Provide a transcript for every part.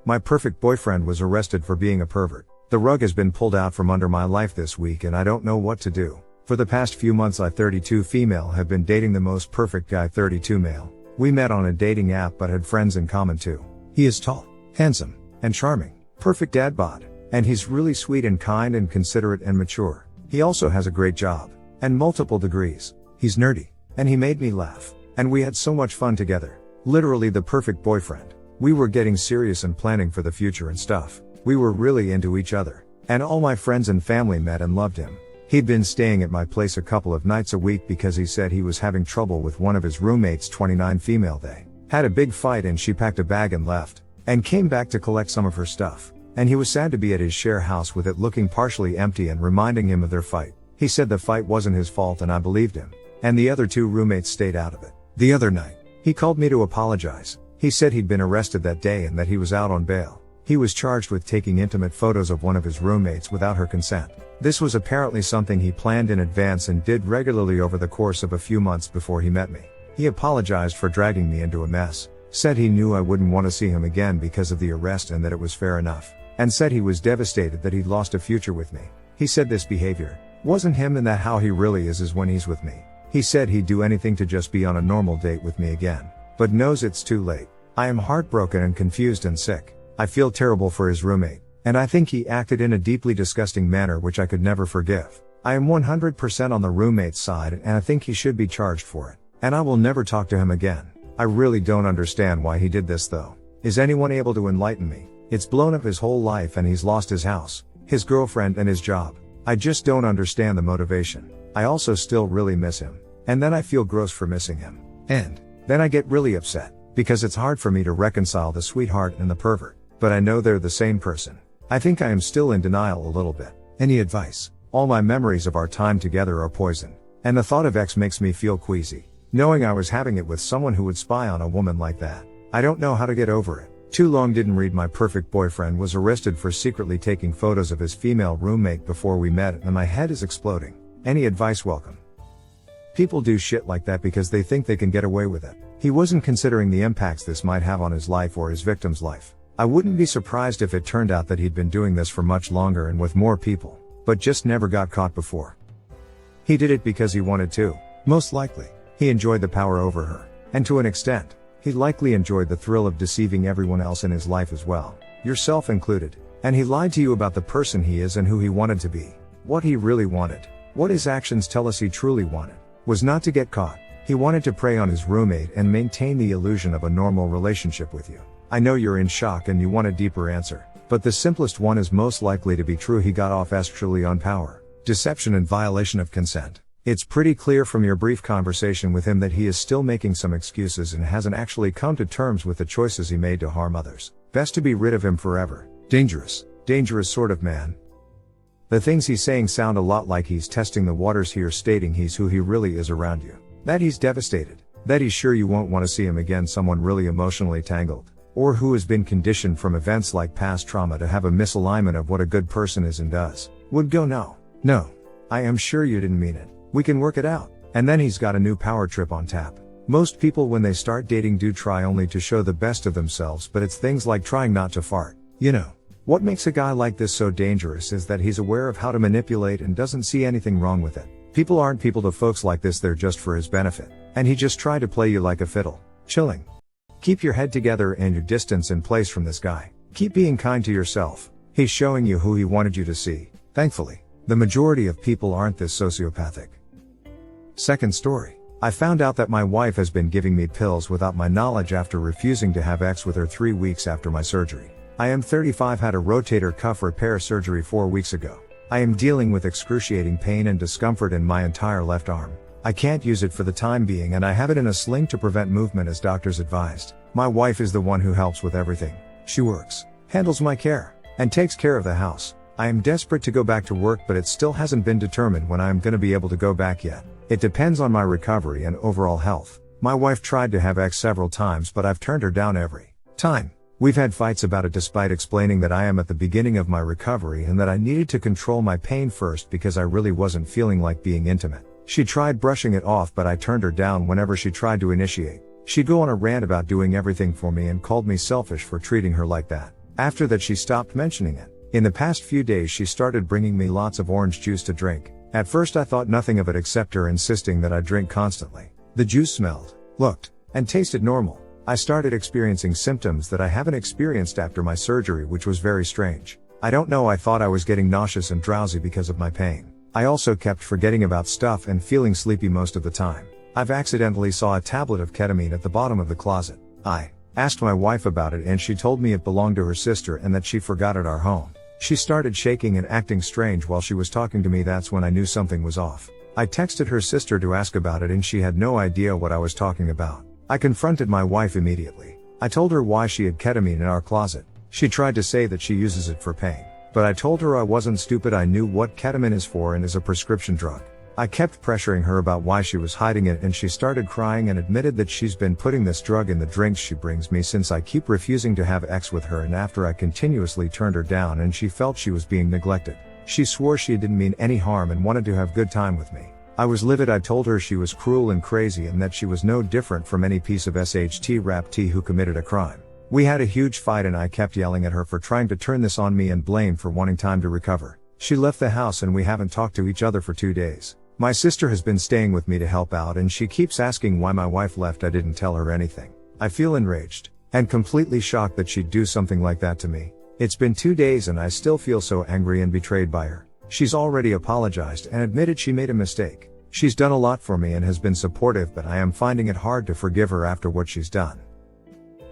My perfect boyfriend was arrested for being a pervert. The rug has been pulled out from under my life this week and I don't know what to do. For the past few months I 32 female have been dating the most perfect guy 32 male. We met on a dating app but had friends in common too. He is tall, handsome, and charming. Perfect dad bod. And he's really sweet and kind and considerate and mature. He also has a great job. And multiple degrees. He's nerdy. And he made me laugh. And we had so much fun together. Literally the perfect boyfriend. We were getting serious and planning for the future and stuff. We were really into each other. And all my friends and family met and loved him. He'd been staying at my place a couple of nights a week because he said he was having trouble with one of his roommates 29 female. They had a big fight and she packed a bag and left. And came back to collect some of her stuff. And he was sad to be at his share house with it looking partially empty and reminding him of their fight. He said the fight wasn't his fault and I believed him. And the other two roommates stayed out of it. The other night, he called me to apologize. He said he'd been arrested that day and that he was out on bail. He was charged with taking intimate photos of one of his roommates without her consent. This was apparently something he planned in advance and did regularly over the course of a few months before he met me. He apologized for dragging me into a mess, said he knew I wouldn't want to see him again because of the arrest and that it was fair enough, and said he was devastated that he'd lost a future with me. He said this behavior wasn't him and that how he really is when he's with me. He said he'd do anything to just be on a normal date with me again, but knows it's too late. I am heartbroken and confused and sick. I feel terrible for his roommate, and I think he acted in a deeply disgusting manner which I could never forgive. I am 100% on the roommate's side and I think he should be charged for it, and I will never talk to him again. I really don't understand why he did this though. Is anyone able to enlighten me? It's blown up his whole life and he's lost his house, his girlfriend and his job. I just don't understand the motivation. I also still really miss him. And then I feel gross for missing him. And then I get really upset, because it's hard for me to reconcile the sweetheart and the pervert. But I know they're the same person. I think I am still in denial a little bit. Any advice? All my memories of our time together are poison. And the thought of X makes me feel queasy. Knowing I was having it with someone who would spy on a woman like that. I don't know how to get over it. Too long didn't read. My perfect boyfriend was arrested for secretly taking photos of his female roommate before we met and my head is exploding. Any advice welcome. People do shit like that because they think they can get away with it. He wasn't considering the impacts this might have on his life or his victim's life. I wouldn't be surprised if it turned out that he'd been doing this for much longer and with more people, but just never got caught before. He did it because he wanted to. Most likely, he enjoyed the power over her. And to an extent, he likely enjoyed the thrill of deceiving everyone else in his life as well, yourself included. And he lied to you about the person he is and who he wanted to be. What he really wanted, what his actions tell us he truly wanted, was not to get caught. He wanted to prey on his roommate and maintain the illusion of a normal relationship with you. I know you're in shock and you want a deeper answer, but the simplest one is most likely to be true. He got off truly on power, deception and violation of consent. It's pretty clear from your brief conversation with him that he is still making some excuses and hasn't actually come to terms with the choices he made to harm others. Best to be rid of him forever. Dangerous sort of man. The things he's saying sound a lot like he's testing the waters here, stating he's who he really is around you. That he's devastated. That he's sure you won't want to see him again, someone really emotionally tangled. Or who has been conditioned from events like past trauma to have a misalignment of what a good person is and does. Would go no. I am sure you didn't mean it. We can work it out. And then he's got a new power trip on tap. Most people when they start dating do try only to show the best of themselves, but it's things like trying not to fart. You know. What makes a guy like this so dangerous is that he's aware of how to manipulate and doesn't see anything wrong with it. People aren't people to folks like this, they're just for his benefit. And he just tried to play you like a fiddle. Chilling. Keep your head together and your distance in place from this guy. Keep being kind to yourself. He's showing you who he wanted you to see. Thankfully, the majority of people aren't this sociopathic. Second story. I found out that my wife has been giving me pills without my knowledge after refusing to have sex with her 3 weeks after my surgery. I am 35, had a rotator cuff repair surgery 4 weeks ago. I am dealing with excruciating pain and discomfort in my entire left arm. I can't use it for the time being and I have it in a sling to prevent movement as doctors advised. My wife is the one who helps with everything. She works, handles my care, and takes care of the house. I am desperate to go back to work, but it still hasn't been determined when I am going to be able to go back yet. It depends on my recovery and overall health. My wife tried to have sex several times, but I've turned her down every time. We've had fights about it despite explaining that I am at the beginning of my recovery and that I needed to control my pain first because I really wasn't feeling like being intimate. She tried brushing it off, but I turned her down whenever she tried to initiate. She'd go on a rant about doing everything for me and called me selfish for treating her like that. After that she stopped mentioning it. In the past few days she started bringing me lots of orange juice to drink. At first I thought nothing of it except her insisting that I drink constantly. The juice smelled, looked, and tasted normal. I started experiencing symptoms that I haven't experienced after my surgery, which was very strange. I don't know, I thought I was getting nauseous and drowsy because of my pain. I also kept forgetting about stuff and feeling sleepy most of the time. I've accidentally saw a tablet of ketamine at the bottom of the closet. I asked my wife about it and she told me it belonged to her sister and that she forgot at our home. She started shaking and acting strange while she was talking to me. That's when I knew something was off. I texted her sister to ask about it and she had no idea what I was talking about. I confronted my wife immediately. I told her why she had ketamine in our closet. She tried to say that she uses it for pain. But I told her I wasn't stupid, I knew what ketamine is for and is a prescription drug. I kept pressuring her about why she was hiding it and she started crying and admitted that she's been putting this drug in the drinks she brings me since I keep refusing to have sex with her and after I continuously turned her down and she felt she was being neglected. She swore she didn't mean any harm and wanted to have good time with me. I was livid. I told her she was cruel and crazy and that she was no different from any piece of SHT rap T who committed a crime. We had a huge fight and I kept yelling at her for trying to turn this on me and blamed for wanting time to recover. She left the house and we haven't talked to each other for 2 days. My sister has been staying with me to help out and she keeps asking why my wife left. I didn't tell her anything. I feel enraged and completely shocked that she'd do something like that to me. It's been 2 days and I still feel so angry and betrayed by her. She's already apologized and admitted she made a mistake. She's done a lot for me and has been supportive, but I am finding it hard to forgive her after what she's done.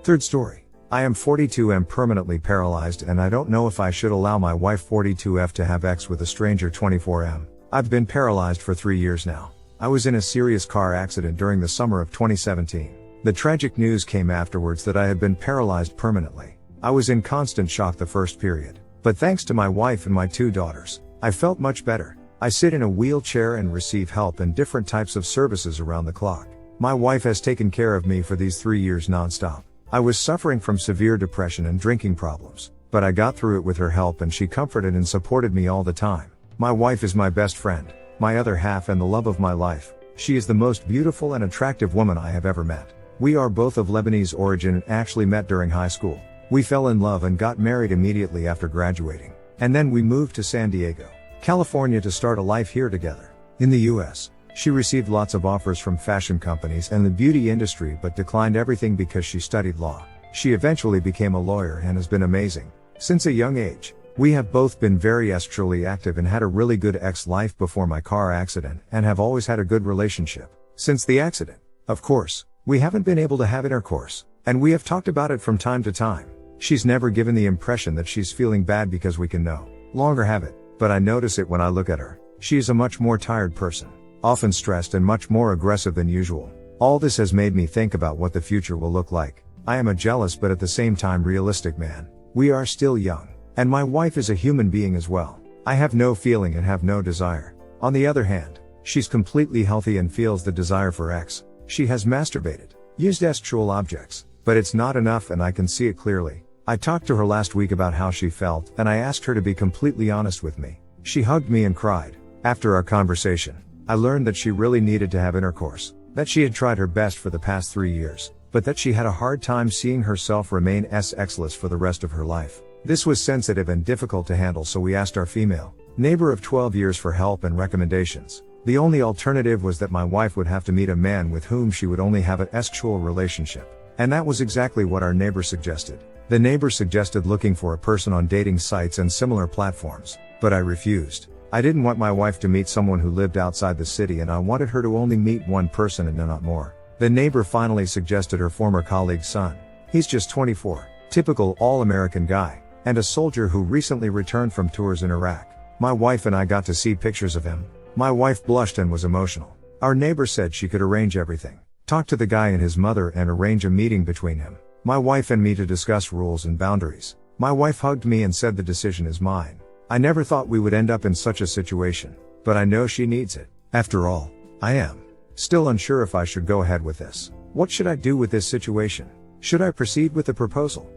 Third story. I am 42, am permanently paralyzed and I don't know if I should allow my wife 42F to have sex with a stranger 24M. I've been paralyzed for 3 years now. I was in a serious car accident during the summer of 2017. The tragic news came afterwards that I had been paralyzed permanently. I was in constant shock the first period. But thanks to my wife and my 2 daughters, I felt much better. I sit in a wheelchair and receive help and different types of services around the clock. My wife has taken care of me for these 3 years non-stop. I was suffering from severe depression and drinking problems, but I got through it with her help and she comforted and supported me all the time. My wife is my best friend, my other half and the love of my life. She is the most beautiful and attractive woman I have ever met. We are both of Lebanese origin and actually met during high school. We fell in love and got married immediately after graduating. And then we moved to San Diego, California to start a life here together. In the US, she received lots of offers from fashion companies and the beauty industry but declined everything because she studied law. She eventually became a lawyer and has been amazing. Since a young age, we have both been very sexually active and had a really good life before my car accident and have always had a good relationship. Since the accident, of course, we haven't been able to have intercourse, and we have talked about it from time to time. She's never given the impression that she's feeling bad because we can no longer have it, but I notice it when I look at her. She is a much more tired person, often stressed and much more aggressive than usual. All this has made me think about what the future will look like. I am a jealous but at the same time realistic man. We are still young. And my wife is a human being as well. I have no feeling and have no desire. On the other hand, she's completely healthy and feels the desire for sex. She has masturbated, used sexual objects, but it's not enough and I can see it clearly. I talked to her last week about how she felt and I asked her to be completely honest with me. She hugged me and cried. After our conversation, I learned that she really needed to have intercourse, that she had tried her best for the past 3 years, but that she had a hard time seeing herself remain sexless for the rest of her life. This was sensitive and difficult to handle, so we asked our female neighbor of 12 years for help and recommendations. The only alternative was that my wife would have to meet a man with whom she would only have a sexual relationship. And that was exactly what our neighbor suggested. The neighbor suggested looking for a person on dating sites and similar platforms, but I refused. I didn't want my wife to meet someone who lived outside the city and I wanted her to only meet one person and not more. The neighbor finally suggested her former colleague's son. He's just 24, typical all-American guy, and a soldier who recently returned from tours in Iraq. My wife and I got to see pictures of him. My wife blushed and was emotional. Our neighbor said she could arrange everything, talk to the guy and his mother and arrange a meeting between him, my wife and me to discuss rules and boundaries. My wife hugged me and said the decision is mine. I never thought we would end up in such a situation, but I know she needs it. After all, I am still unsure if I should go ahead with this. What should I do with this situation? Should I proceed with the proposal?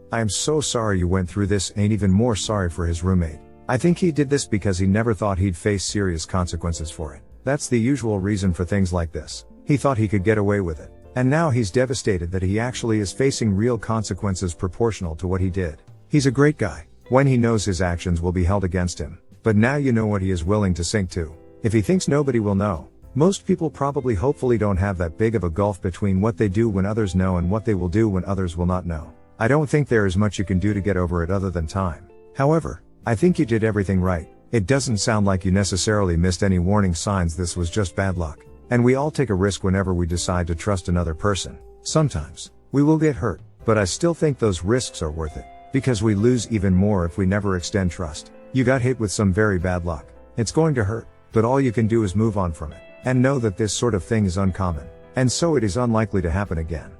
I am so sorry you went through this, and even more sorry for his roommate. I think he did this because he never thought he'd face serious consequences for it. That's the usual reason for things like this. He thought he could get away with it. And now he's devastated that he actually is facing real consequences proportional to what he did. He's a great guy, when he knows his actions will be held against him. But now you know what he is willing to sink to. If he thinks nobody will know, most people probably hopefully don't have that big of a gulf between what they do when others know and what they will do when others will not know. I don't think there is much you can do to get over it other than time. However, I think you did everything right. It doesn't sound like you necessarily missed any warning signs. This was just bad luck. And we all take a risk whenever we decide to trust another person. Sometimes, we will get hurt, but I still think those risks are worth it. Because we lose even more if we never extend trust. You got hit with some very bad luck. It's going to hurt, but all you can do is move on from it. And know that this sort of thing is uncommon. And so it is unlikely to happen again.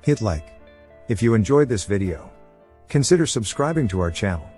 Hit like. If you enjoyed this video, consider subscribing to our channel.